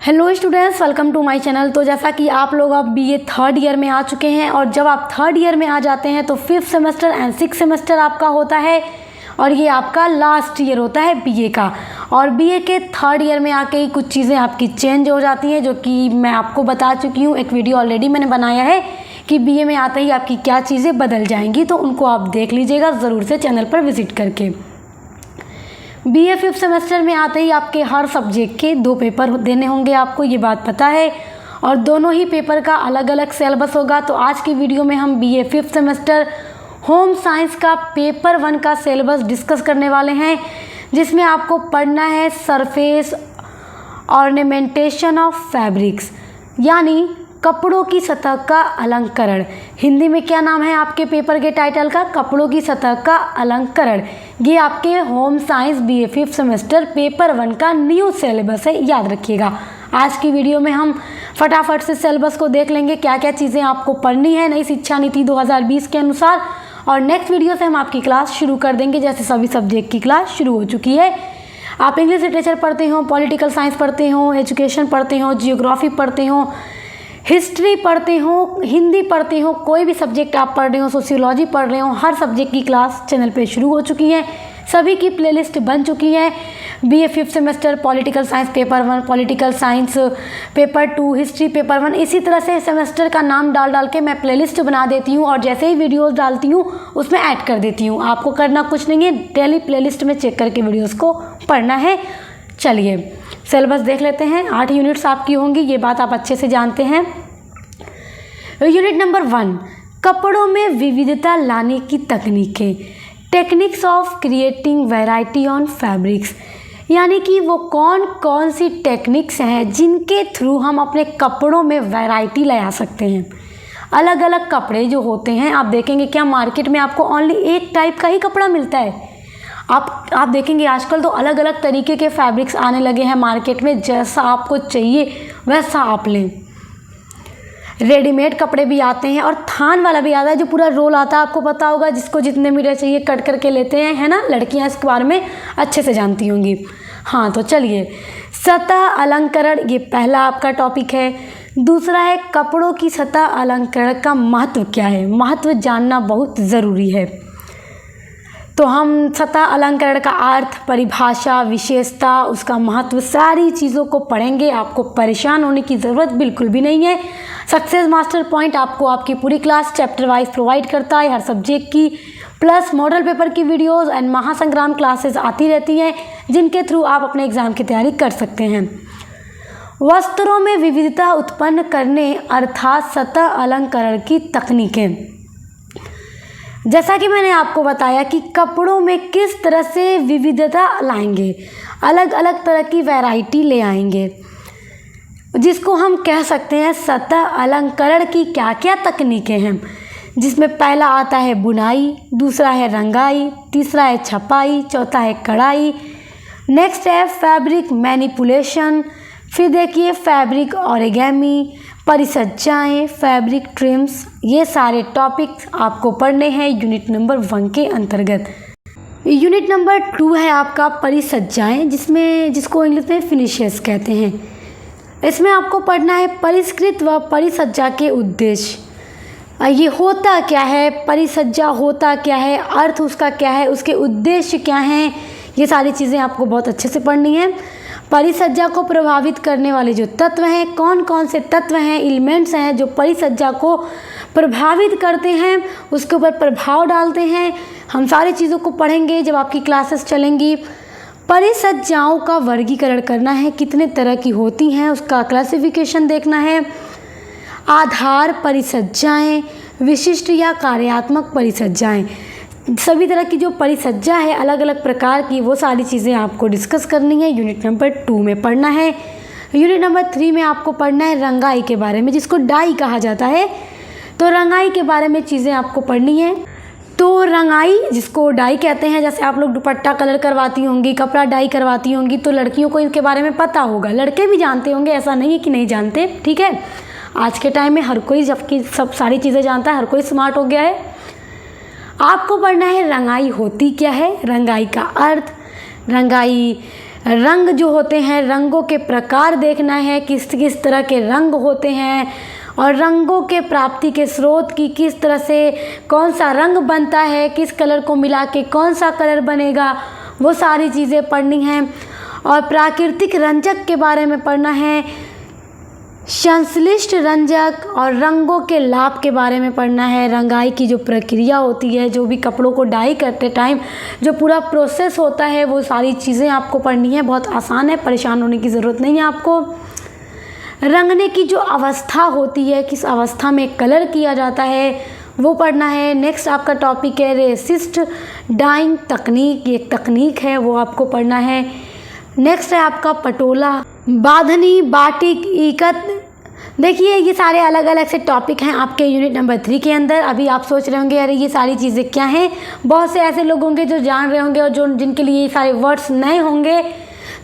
Hello students, welcome to my channel. तो जैसा कि आप लोग अब बीए थर्ड ईयर में आ चुके हैं और जब आप थर्ड ईयर में आ जाते हैं तो fifth semester and six semester आपका होता है और ये आपका लास्ट ईयर होता है बीए का। और बीए के थर्ड ईयर में आके ही कुछ चीज़ें आपकी चेंज हो जाती हैं, जो कि मैं आपको बता चुकी हूँ। एक वीडियो ऑलरेडी मैंने बनाया है कि बीए में आते ही आपकी क्या चीज़ें बदल जाएंगी, तो उनको आप देख लीजिएगा ज़रूर से चैनल पर विजिट करके। बीए फिफ्थ सेमेस्टर में आते ही आपके हर सब्जेक्ट के 2 पेपर देने होंगे, आपको ये बात पता है, और दोनों ही पेपर का अलग अलग सिलेबस होगा। तो आज की वीडियो में हम BA fifth semester home science का पेपर 1 का सिलेबस डिस्कस करने वाले हैं, जिसमें आपको पढ़ना है सरफेस ऑर्नामेंटेशन ऑफ फैब्रिक्स, यानी कपड़ों की सतह का अलंकरण। हिंदी में क्या नाम है आपके पेपर के टाइटल का? कपड़ों की सतह का अलंकरण। ये आपके home science BA fifth semester paper 1 का न्यू सिलेबस है, याद रखिएगा। आज की वीडियो में हम फटाफट से सिलेबस को देख लेंगे, क्या क्या चीज़ें आपको पढ़नी है नई शिक्षा नीति 2020 के अनुसार, और नेक्स्ट वीडियो से हम आपकी क्लास शुरू कर देंगे, जैसे सभी सब्जेक्ट की क्लास शुरू हो चुकी है। आप इंग्लिश लिटरेचर पढ़ते हो, पॉलिटिकल साइंस पढ़ते हो, एजुकेशन पढ़ते हो, जियोग्राफी पढ़ते हो, हिस्ट्री पढ़ते हो, हिंदी पढ़ते हो, कोई भी सब्जेक्ट आप पढ़ रहे हो, सोशियोलॉजी पढ़ रहे हो, हर सब्जेक्ट की क्लास चैनल पे शुरू हो चुकी है। सभी की प्लेलिस्ट बन चुकी है। BA fifth semester political science paper 1, political science paper 2, history paper 1, इसी तरह से सेमेस्टर का नाम डाल के मैं प्लेलिस्ट बना देती हूँ और जैसे ही वीडियोस डालती हूँ उसमें ऐड कर देती हूँ। आपको करना कुछ नहीं है, डेली प्लेलिस्ट में चेक करके वीडियोस को पढ़ना है। चलिए सिलेबस देख लेते हैं। 8 यूनिट्स आपकी होंगी, ये बात आप अच्छे से जानते हैं। यूनिट नंबर 1, कपड़ों में विविधता लाने की तकनीकें, techniques of creating variety on fabrics, यानी कि वो कौन कौन सी टेक्निक्स हैं जिनके थ्रू हम अपने कपड़ों में वैरायटी ला सकते हैं। अलग अलग कपड़े जो होते हैं, आप देखेंगे क्या मार्केट में आपको ओनली एक टाइप का ही कपड़ा मिलता है। आप देखेंगे आजकल तो अलग अलग तरीके के फैब्रिक्स आने लगे हैं मार्केट में, जैसा आपको चाहिए वैसा आप लें। रेडीमेड कपड़े भी आते हैं और थान वाला भी आता है, जो पूरा रोल आता है, आपको पता होगा, जिसको जितने मीटर चाहिए कट करके लेते हैं, है ना। लड़कियां इसके बारे में अच्छे से जानती होंगी। हाँ, तो चलिए, सतह अलंकरण ये पहला आपका टॉपिक है। दूसरा है कपड़ों की सतह अलंकरण का महत्व क्या है। महत्व जानना बहुत ज़रूरी है। तो हम सतह अलंकरण का अर्थ, परिभाषा, विशेषता, उसका महत्व, सारी चीज़ों को पढ़ेंगे। आपको परेशान होने की ज़रूरत बिल्कुल भी नहीं है। सक्सेस मास्टर पॉइंट आपको आपकी पूरी क्लास चैप्टर वाइज प्रोवाइड करता है, हर सब्जेक्ट की, प्लस मॉडल पेपर की वीडियोस एंड महासंग्राम क्लासेस आती रहती हैं, जिनके थ्रू आप अपने एग्ज़ाम की तैयारी कर सकते हैं। वस्त्रों में विविधता उत्पन्न करने अर्थात सतह अलंकरण की तकनीकें, जैसा कि मैंने आपको बताया कि कपड़ों में किस तरह से विविधता लाएंगे, अलग अलग तरह की वैरायटी ले आएंगे, जिसको हम कह सकते हैं सतह अलंकरण की क्या क्या तकनीकें हैं। जिसमें पहला आता है बुनाई, दूसरा है रंगाई, तीसरा है छपाई, चौथा है कढ़ाई, नेक्स्ट है फैब्रिक मैनिपुलेशन, फिर देखिए फैब्रिक ऑरिगेमी, परिसज्जाएँ, फैब्रिक ट्रिम्स। ये सारे टॉपिक्स आपको पढ़ने हैं यूनिट नंबर 1 के अंतर्गत। यूनिट नंबर 2 है आपका परिसज्जाएँ, जिसको इंग्लिश में फिनिशेस कहते हैं। इसमें आपको पढ़ना है परिष्कृत व परिसज्जा के उद्देश्य। ये होता क्या है, परिसज्जा होता क्या है, अर्थ उसका क्या है, उसके उद्देश्य क्या हैं, ये सारी चीज़ें आपको बहुत अच्छे से पढ़नी है। परिसज्जा को प्रभावित करने वाले जो तत्व हैं, कौन कौन से तत्व हैं, एलिमेंट्स हैं जो परिसज्जा को प्रभावित करते हैं, उसके ऊपर प्रभाव डालते हैं, हम सारी चीज़ों को पढ़ेंगे जब आपकी क्लासेस चलेंगी। परिसज्जाओं का वर्गीकरण करना है, कितने तरह की होती हैं उसका क्लासिफिकेशन देखना है। आधार परिसज्जाएँ, विशिष्ट या कार्यात्मक परिसज्जाएँ, सभी तरह की जो परिसज्जा है अलग अलग प्रकार की, वो सारी चीज़ें आपको डिस्कस करनी है, यूनिट नंबर 2 में पढ़ना है। यूनिट नंबर 3 में आपको पढ़ना है रंगाई के बारे में, जिसको डाई कहा जाता है। तो रंगाई के बारे में चीज़ें आपको पढ़नी है। तो रंगाई जिसको डाई कहते हैं, जैसे आप लोग दुपट्टा कलर करवाती होंगी, कपड़ा डाई करवाती होंगी, तो लड़कियों को इनके बारे में पता होगा, लड़के भी जानते होंगे, ऐसा नहीं है कि नहीं जानते, ठीक है। आज के टाइम में हर कोई जबकि सब सारी चीज़ें जानता है, हर कोई स्मार्ट हो गया है। आपको पढ़ना है रंगाई होती क्या है, रंगाई का अर्थ, रंगाई रंग जो होते हैं, रंगों के प्रकार देखना है, किस किस तरह के रंग होते हैं और रंगों के प्राप्ति के स्रोत की किस तरह से कौन सा रंग बनता है, किस कलर को मिला के कौन सा कलर बनेगा, वो सारी चीज़ें पढ़नी हैं। और प्राकृतिक रंजक के बारे में पढ़ना है, संश्लिष्ट रंजक और रंगों के लाभ के बारे में पढ़ना है। रंगाई की जो प्रक्रिया होती है, जो भी कपड़ों को डाई करते टाइम जो पूरा प्रोसेस होता है, वो सारी चीज़ें आपको पढ़नी है। बहुत आसान है, परेशान होने की ज़रूरत नहीं है आपको। रंगने की जो अवस्था होती है, किस अवस्था में कलर किया जाता है, वो पढ़ना है। नेक्स्ट आपका टॉपिक है रेसिस्ट डाइंग तकनीक, ये एक तकनीक है, वो आपको पढ़ना है। नेक्स्ट है आपका पटोला, बांधनी, बाटिक, इकत। देखिए ये सारे अलग अलग से टॉपिक हैं आपके यूनिट नंबर 3 के अंदर। अभी आप सोच रहे होंगे अरे ये सारी चीज़ें क्या हैं। बहुत से ऐसे लोग होंगे जो जान रहे होंगे और जो जिनके लिए ये सारे वर्ड्स नए होंगे,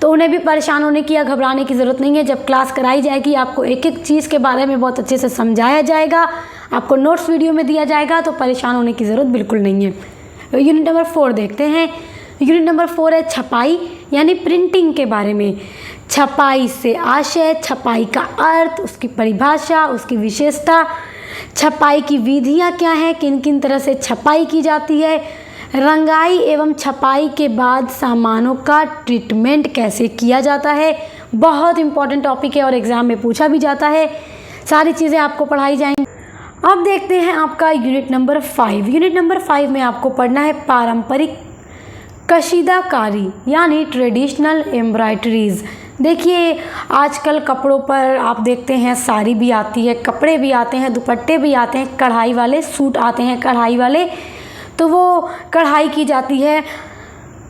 तो उन्हें भी परेशान होने की या घबराने की ज़रूरत नहीं है। जब क्लास कराई जाएगी आपको एक एक चीज़ के बारे में बहुत अच्छे से समझाया जाएगा, आपको नोट्स वीडियो में दिया जाएगा, तो परेशान होने की ज़रूरत बिल्कुल नहीं है। यूनिट नंबर 4 देखते हैं। यूनिट नंबर 4 है छपाई यानी प्रिंटिंग के बारे में। छपाई से आशय, छपाई का अर्थ, उसकी परिभाषा, उसकी विशेषता, छपाई की विधियाँ क्या हैं, किन किन तरह से छपाई की जाती है, रंगाई एवं छपाई के बाद सामानों का ट्रीटमेंट कैसे किया जाता है। बहुत इंपॉर्टेंट टॉपिक है और एग्ज़ाम में पूछा भी जाता है। सारी चीज़ें आपको पढ़ाई जाएंगी। अब देखते हैं आपका यूनिट नंबर 5। यूनिट नंबर 5 में आपको पढ़ना है पारंपरिक कशीदाकारी यानी ट्रेडिशनल एम्ब्रॉयडरीज़। देखिए आजकल कपड़ों पर आप देखते हैं साड़ी भी आती है, कपड़े भी आते हैं, दुपट्टे भी आते हैं, कढ़ाई वाले सूट आते हैं, कढ़ाई वाले, तो वो कढ़ाई की जाती है।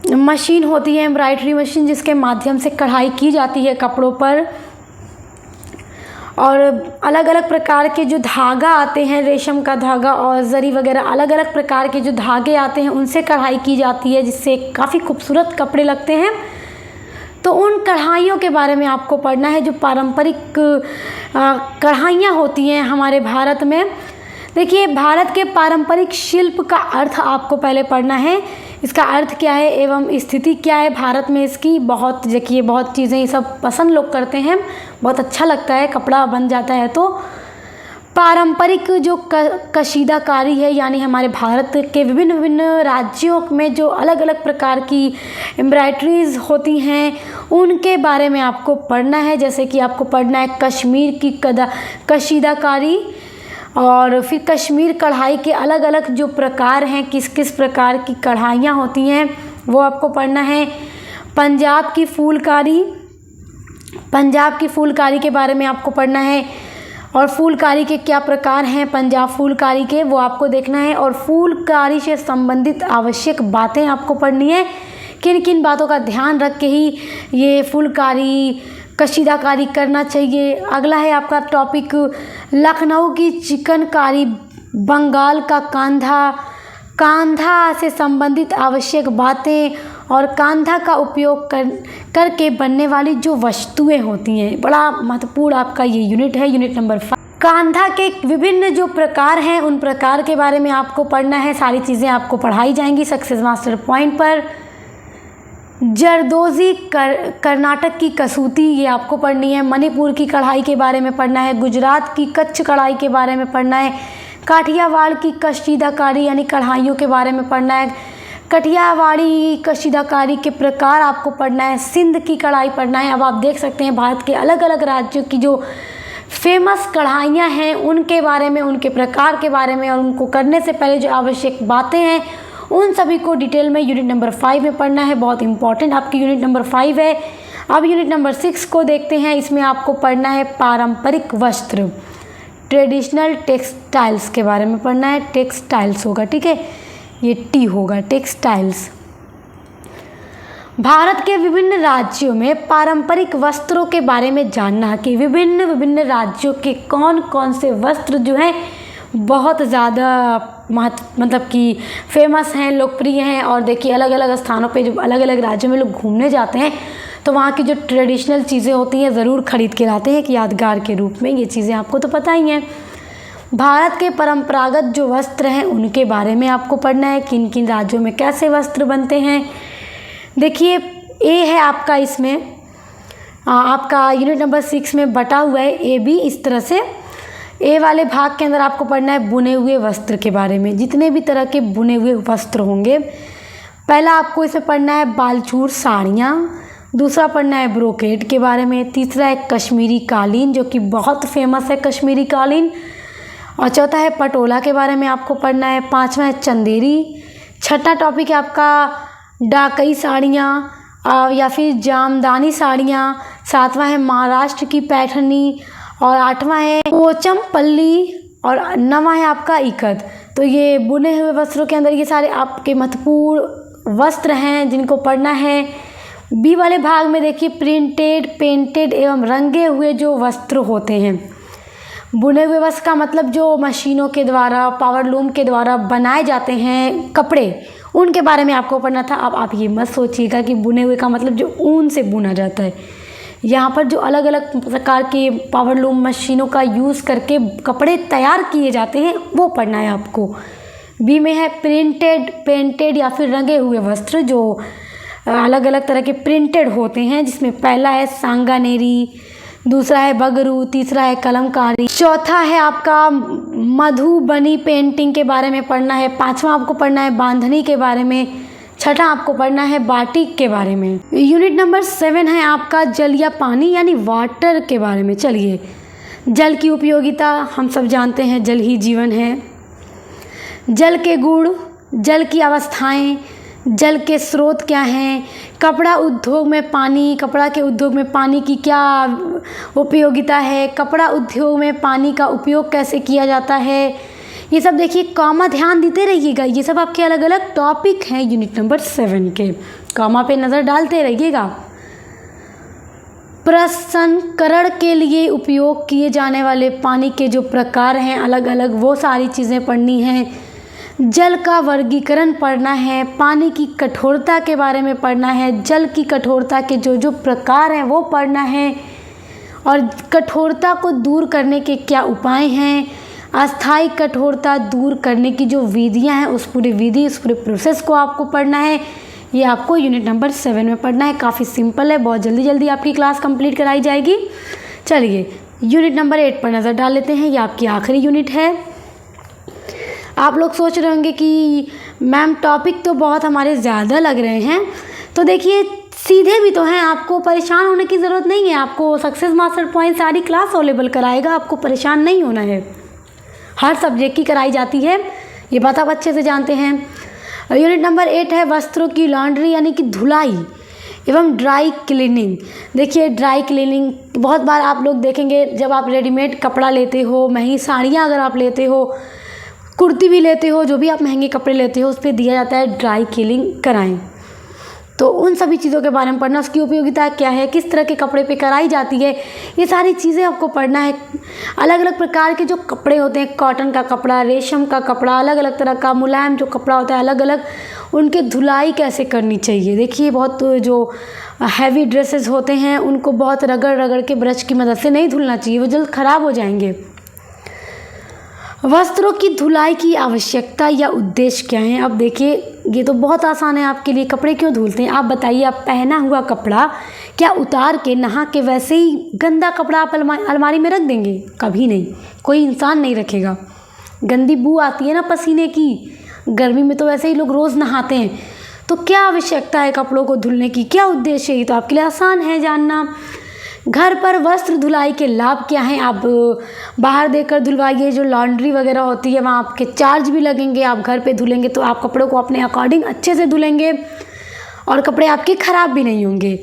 मशीन होती है एम्ब्रॉयडरी मशीन, जिसके माध्यम से कढ़ाई की जाती है कपड़ों पर। और अलग अलग प्रकार के जो धागा आते हैं, रेशम का धागा और जरी वगैरह अलग अलग प्रकार के जो धागे आते हैं, उनसे कढ़ाई की जाती है, जिससे काफ़ी खूबसूरत कपड़े लगते हैं। तो उन कढ़ाइयों के बारे में आपको पढ़ना है, जो पारंपरिक कढ़ाइयाँ होती हैं हमारे भारत में। देखिए भारत के पारंपरिक शिल्प का अर्थ आपको पहले पढ़ना है, इसका अर्थ क्या है एवं स्थिति क्या है भारत में इसकी। बहुत देखिए बहुत चीज़ें ये सब पसंद लोग करते हैं, बहुत अच्छा लगता है, कपड़ा बन जाता है। तो पारंपरिक जो कशीदाकारी है यानी हमारे भारत के विभिन्न विभिन्न राज्यों में जो अलग अलग प्रकार की एम्ब्रॉयडरीज़ होती हैं, उनके बारे में आपको पढ़ना है। जैसे कि आपको पढ़ना है कश्मीर की कशीदाकारी, और फिर कश्मीर कढ़ाई के अलग अलग जो प्रकार हैं, किस किस प्रकार की कढ़ाइयाँ होती हैं, वो आपको पढ़ना है। पंजाब की फूलकारी, पंजाब की फूलकारी के बारे में आपको पढ़ना है। और फूलकारी के क्या प्रकार हैं पंजाब फूलकारी के, वो आपको देखना है। और फूलकारी से संबंधित आवश्यक बातें आपको पढ़नी है, किन किन बातों का ध्यान रख के ही ये फूलकारी कशीदाकारी करना चाहिए। अगला है आपका टॉपिक लखनऊ की चिकनकारी, बंगाल का कांधा, कांधा से संबंधित आवश्यक बातें और कांधा का उपयोग करके बनने वाली जो वस्तुएं होती हैं। बड़ा महत्वपूर्ण आपका ये यूनिट है, यूनिट नंबर 5। कांधा के विभिन्न जो प्रकार हैं, उन प्रकार के बारे में आपको पढ़ना है। सारी चीज़ें आपको पढ़ाई जाएंगी सक्सेस मास्टर पॉइंट पर। जरदोजी कर्नाटक की कसूती, ये आपको पढ़नी है। मणिपुर की कढ़ाई के बारे में पढ़ना है। गुजरात की कच्छ कढ़ाई के बारे में पढ़ना है। काठियावाड़ की कशीदाकारी यानी कढ़ाइयों के बारे में पढ़ना है। काठियावाड़ी कशीदाकारी के प्रकार आपको पढ़ना है। सिंध की कढ़ाई पढ़ना है। अब आप देख सकते हैं भारत के अलग अलग राज्यों की जो फेमस कढ़ाइयाँ हैं, उनके बारे में, उनके प्रकार के बारे में और उनको करने से पहले जो आवश्यक बातें हैं, उन सभी को डिटेल में यूनिट नंबर 5 में पढ़ना है। बहुत इंपॉर्टेंट आपकी यूनिट नंबर 5 है। अब यूनिट नंबर 6 को देखते हैं। इसमें आपको पढ़ना है पारंपरिक वस्त्र, ट्रेडिशनल टेक्सटाइल्स के बारे में पढ़ना है। टेक्सटाइल्स होगा, ठीक है, ये टी होगा, टेक्सटाइल्स। भारत के विभिन्न राज्यों में पारंपरिक वस्त्रों के बारे में जानना कि विभिन्न विभिन्न राज्यों के कौन कौन से वस्त्र जो हैं बहुत ज़्यादा मतलब कि फेमस हैं, लोकप्रिय हैं। और देखिए अलग अलग स्थानों पे जो अलग अलग राज्यों में लोग घूमने जाते हैं, तो वहाँ की जो ट्रेडिशनल चीज़ें होती हैं ज़रूर खरीद के लाते हैं कि यादगार के रूप में। ये चीज़ें आपको तो पता ही हैं। भारत के परंपरागत जो वस्त्र हैं उनके बारे में आपको पढ़ना है, किन किन राज्यों में कैसे वस्त्र बनते हैं। देखिए ए है आपका इसमें, आपका यूनिट नंबर 6 में बटा हुआ है ए बी इस तरह से। ए वाले भाग के अंदर आपको पढ़ना है बुने हुए वस्त्र के बारे में, जितने भी तरह के बुने हुए वस्त्र होंगे। पहला आपको इसमें पढ़ना है बालचूर साड़ियाँ, दूसरा पढ़ना है ब्रोकेड के बारे में, तीसरा है कश्मीरी कालीन जो कि बहुत फेमस है कश्मीरी कालीन, और चौथा है पटोला के बारे में आपको पढ़ना है, पांचवा है चंदेरी, छठा टॉपिक है आपका डाकई साड़ियाँ या फिर जामदानी साड़ियाँ, सातवां है महाराष्ट्र की पैठनी, और आठवां है पोचमपल्ली, और नवां है आपका इकत। तो ये बुने हुए वस्त्रों के अंदर ये सारे आपके महत्वपूर्ण वस्त्र हैं जिनको पढ़ना है। बी वाले भाग में देखिए प्रिंटेड, पेंटेड एवं रंगे हुए जो वस्त्र होते हैं। बुने हुए वस्त्र का मतलब जो मशीनों के द्वारा, पावर लूम के द्वारा बनाए जाते हैं कपड़े, उनके बारे में आपको पढ़ना था। अब आप ये मत सोचिएगा कि बुने हुए का मतलब जो ऊन से बुना जाता है। यहाँ पर जो अलग अलग प्रकार के पावर लूम मशीनों का यूज़ करके कपड़े तैयार किए जाते हैं वो पढ़ना है आपको। बी में है प्रिंटेड, पेंटेड या फिर रंगे हुए वस्त्र जो अलग अलग तरह के प्रिंटेड होते हैं, जिसमें पहला है सांगानेरी, दूसरा है बगरू, तीसरा है कलमकारी, चौथा है आपका मधुबनी पेंटिंग के बारे में पढ़ना है, पांचवा आपको पढ़ना है बांधनी के बारे में, छठा आपको पढ़ना है बाटिक के बारे में। यूनिट नंबर 7 है आपका जल या पानी यानी वाटर के बारे में। चलिए, जल की उपयोगिता हम सब जानते हैं, जल ही जीवन है। जल के गुण, जल की अवस्थाएं, जल के स्रोत क्या हैं, कपड़ा उद्योग में पानी, कपड़ा के उद्योग में पानी की क्या उपयोगिता है, कपड़ा उद्योग में पानी का उपयोग कैसे किया जाता है, ये सब देखिए। कॉमा ध्यान देते रहिएगा, ये सब आपके अलग अलग टॉपिक हैं यूनिट नंबर 7 के, कॉमा पे नज़र डालते रहिएगा। प्रसंस्करण के लिए उपयोग किए जाने वाले पानी के जो प्रकार हैं अलग अलग, वो सारी चीज़ें पढ़नी हैं। जल का वर्गीकरण पढ़ना है, पानी की कठोरता के बारे में पढ़ना है, जल की कठोरता के जो जो प्रकार हैं वो पढ़ना है, और कठोरता को दूर करने के क्या उपाय हैं, अस्थायी कठोरता दूर करने की जो विधियां हैं उस पूरी विधि, उस पूरे प्रोसेस को आपको पढ़ना है। ये आपको यूनिट नंबर 7 में पढ़ना है। काफ़ी सिंपल है, बहुत जल्दी जल्दी आपकी क्लास कंप्लीट कराई जाएगी। चलिए यूनिट नंबर 8 पर नज़र डाल लेते हैं। ये आपकी आखिरी यूनिट है। आप लोग सोच रहे होंगे कि मैम टॉपिक तो बहुत हमारे ज़्यादा लग रहे हैं, तो देखिए सीधे भी तो हैं, आपको परेशान होने की ज़रूरत नहीं है। आपको सक्सेस मास्टर पॉइंट सारी क्लास अवेलेबल कराएगा, आपको परेशान नहीं होना है। हर सब्जेक्ट की कराई जाती है, ये बात आप अच्छे से जानते हैं। यूनिट नंबर 8 है वस्त्रों की लॉन्ड्री यानी कि धुलाई एवं ड्राई क्लीनिंग। देखिए ड्राई क्लीनिंग बहुत बार आप लोग देखेंगे, जब आप रेडीमेड कपड़ा लेते हो, महंगी साड़ियाँ अगर आप लेते हो, कुर्ती भी लेते हो, जो भी आप महंगे कपड़े लेते हो उस पर दिया जाता है ड्राई क्लीनिंग कराएं। तो उन सभी चीज़ों के बारे में पढ़ना, उसकी उपयोगिता क्या है, किस तरह के कपड़े पे कराई जाती है, ये सारी चीज़ें आपको पढ़ना है। अलग अलग प्रकार के जो कपड़े होते हैं, कॉटन का कपड़ा, रेशम का कपड़ा, अलग अलग तरह का मुलायम जो कपड़ा होता है, अलग अलग उनके धुलाई कैसे करनी चाहिए। देखिए बहुत जो हैवी ड्रेसेस होते हैं उनको बहुत रगड़ रगड़ के ब्रश की मदद से नहीं धुलना चाहिए, वो जल्द ख़राब हो जाएंगे। वस्त्रों की धुलाई की आवश्यकता या उद्देश्य क्या है। अब देखिए ये तो बहुत आसान है आपके लिए, कपड़े क्यों धुलते हैं आप बताइए। आप पहना हुआ कपड़ा क्या उतार के नहा के वैसे ही गंदा कपड़ा आप अलमारी में रख देंगे? कभी नहीं, कोई इंसान नहीं रखेगा। गंदी बू आती है ना पसीने की, गर्मी में तो वैसे ही लोग रोज़ नहाते हैं, तो क्या आवश्यकता है कपड़ों को धुलने की, क्या उद्देश्य है, ये तो आपके लिए आसान है जानना। घर पर वस्त्र धुलाई के लाभ क्या हैं। आप बाहर देकर धुलवाइए, जो लॉन्ड्री वगैरह होती है वहाँ आपके चार्ज भी लगेंगे। आप घर पे धुलेंगे तो आप कपड़ों को अपने अकॉर्डिंग अच्छे से धुलेंगे और कपड़े आपके ख़राब भी नहीं होंगे।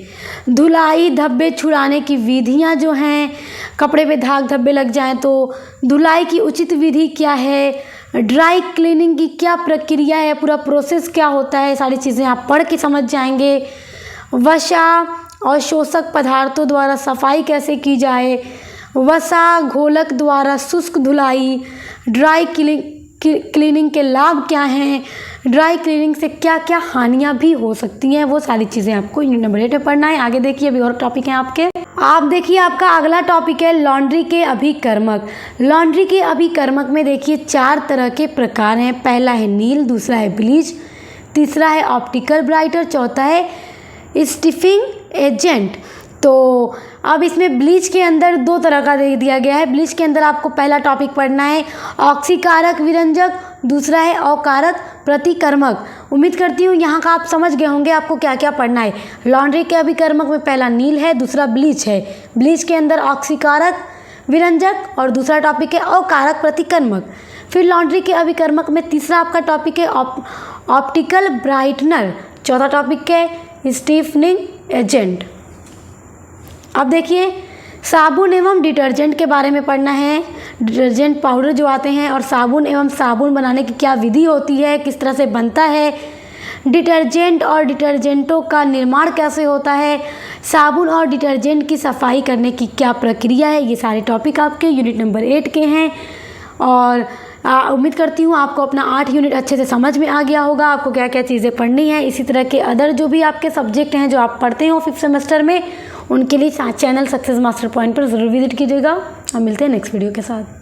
धुलाई धब्बे छुड़ाने की विधियाँ जो हैं, कपड़े पे दाग धब्बे लग जाएं तो धुलाई की उचित विधि क्या है, ड्राई क्लीनिंग की क्या प्रक्रिया है, पूरा प्रोसेस क्या होता है, सारी चीज़ें आप पढ़ के समझ जाएंगे। वसा और शोषक पदार्थों द्वारा सफाई कैसे की जाए, वसा घोलक द्वारा शुष्क धुलाई, ड्राई क्लीनिंग के लाभ क्या हैं, ड्राई क्लीनिंग से क्या क्या हानियां भी हो सकती हैं, वो सारी चीज़ें आपको यूनिट नंबर 8 में पढ़ना है। आगे देखिए अभी और टॉपिक हैं आपके। आप देखिए आपका अगला टॉपिक है लॉन्ड्री के अभिकर्मक। लॉन्ड्री के अभिकर्मक में देखिए 4 तरह के प्रकार हैं। पहला है नील, दूसरा है ब्लीच, तीसरा है ऑप्टिकल ब्राइटर, चौथा है स्टिफिंग एजेंट। तो अब इसमें ब्लीच के अंदर दो तरह का दे दिया गया है। ब्लीच के अंदर आपको पहला टॉपिक पढ़ना है ऑक्सीकारक विरंजक, दूसरा है अकारक प्रतिकर्मक। उम्मीद करती हूँ यहाँ का आप समझ गए होंगे आपको क्या क्या पढ़ना है। लॉन्ड्री के अभिकर्मक में पहला नील है, दूसरा ब्लीच है। ब्लीच के अंदर ऑक्सीकारक विरंजक और दूसरा टॉपिक है अकारक प्रतिकर्मक। फिर लॉन्ड्री के अभिकर्मक में तीसरा आपका टॉपिक है ऑप्टिकल ब्राइटनर, चौथा टॉपिक है स्टीफनिंग एजेंट। अब देखिए साबुन एवं डिटर्जेंट के बारे में पढ़ना है। डिटर्जेंट पाउडर जो आते हैं और साबुन एवं साबुन बनाने की क्या विधि होती है, किस तरह से बनता है, डिटर्जेंट और डिटर्जेंटों का निर्माण कैसे होता है, साबुन और डिटर्जेंट की सफाई करने की क्या प्रक्रिया है, ये सारे टॉपिक आपके यूनिट नंबर 8 के हैं। और उम्मीद करती हूँ आपको अपना 8 यूनिट अच्छे से समझ में आ गया होगा, आपको क्या क्या चीज़ें पढ़नी है। इसी तरह के अदर जो भी आपके सब्जेक्ट हैं जो आप पढ़ते हो 5th सेमेस्टर में, उनके लिए चैनल सक्सेस मास्टर पॉइंट पर ज़रूर विजिट कीजिएगा। हम मिलते हैं नेक्स्ट वीडियो के साथ।